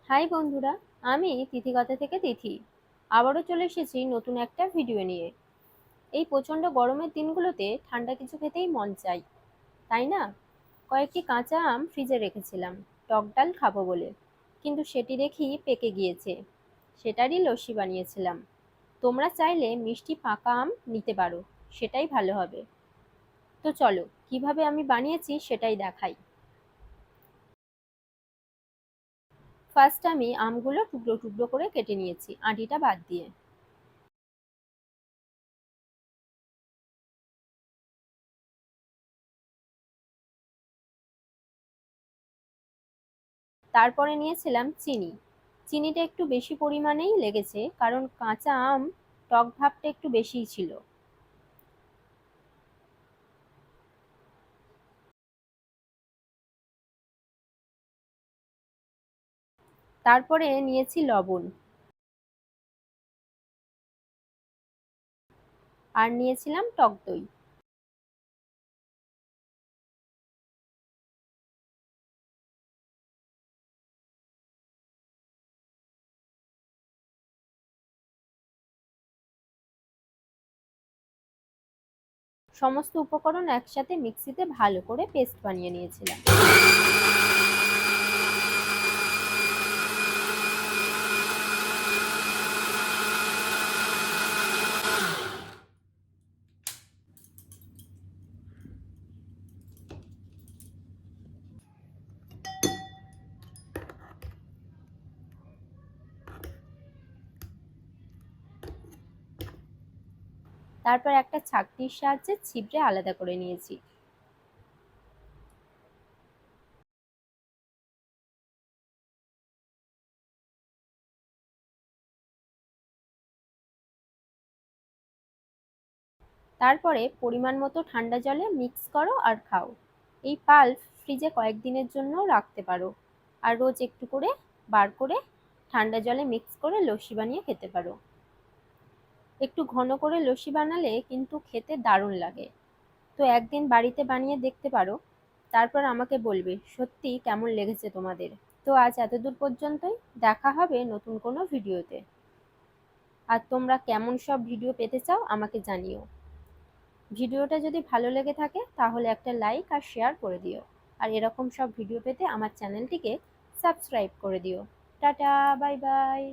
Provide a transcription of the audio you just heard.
High বন্ধুরা, আমি তিথিকথা থেকে তিথি। আবারও চলে এসেছি নতুন একটা ভিডিও নিয়ে। এই প্রচণ্ড গরমের দিনগুলোতে ঠান্ডা কিছু খেতেই মন চাই, তাই না? কয়েকটি কাঁচা আম ফ্রিজে রেখেছিলাম টক ডাল খাবো বলে, কিন্তু সেটি দেখি পেকে গিয়েছে। সেটারই লস্যি বানিয়েছিলাম। তোমরা চাইলে মিষ্টি পাকা আম নিতে পারো, সেটাই ভালো হবে। তো চলো, কিভাবে আমি বানিয়েছি সেটাই দেখাই। ফার্স্ট আমি আমগুলো টুকরো টুকরো করে কেটে নিয়েছি, আঁটিটা বাদ দিয়ে। তারপরে নিয়েছিলাম চিনি। চিনিটা একটু বেশি পরিমাণেই লেগেছে, কারণ কাঁচা আম টক ভাবটা একটু বেশিই ছিল। তারপরে নিয়েছি লবণ, আর নিয়েছিলাম টক দই। সমস্ত উপকরণ একসাথে মিক্সিতে ভালো করে পেস্ট বানিয়ে নিয়েছিলাম। তারপর একটা ছাঁকনির সাহায্যে ছিবড়ে আলাদা করে নিয়েছি। তারপরে পরিমাণ মতো ঠান্ডা জলে মিক্স করো আর খাও। এই পাল্প ফ্রিজে কয়েকদিনের জন্য রাখতে পারো, আর রোজ একটু করে বার করে ঠান্ডা জলে মিক্স করে লস্যি বানিয়ে খেতে পারো। একটু ঘন করে লস্যি বানালে কিন্তু খেতে দারুণ লাগে। তো একদিন বাড়িতে বানিয়ে দেখতে পারো, তারপর আমাকে বলবে সত্যি কেমন লেগেছে তোমাদের। তো আজ এতদূর পর্যন্তই, দেখা হবে নতুন কোনো ভিডিওতে। আর তোমরা কেমন সব ভিডিও পেতে চাও আমাকে জানিও। ভিডিওটা যদি ভালো লেগে থাকে তাহলে একটা লাইক আর শেয়ার করে দিও। আর এরকম সব ভিডিও পেতে আমার চ্যানেলটিকে সাবস্ক্রাইব করে দিও। Tata, bye bye.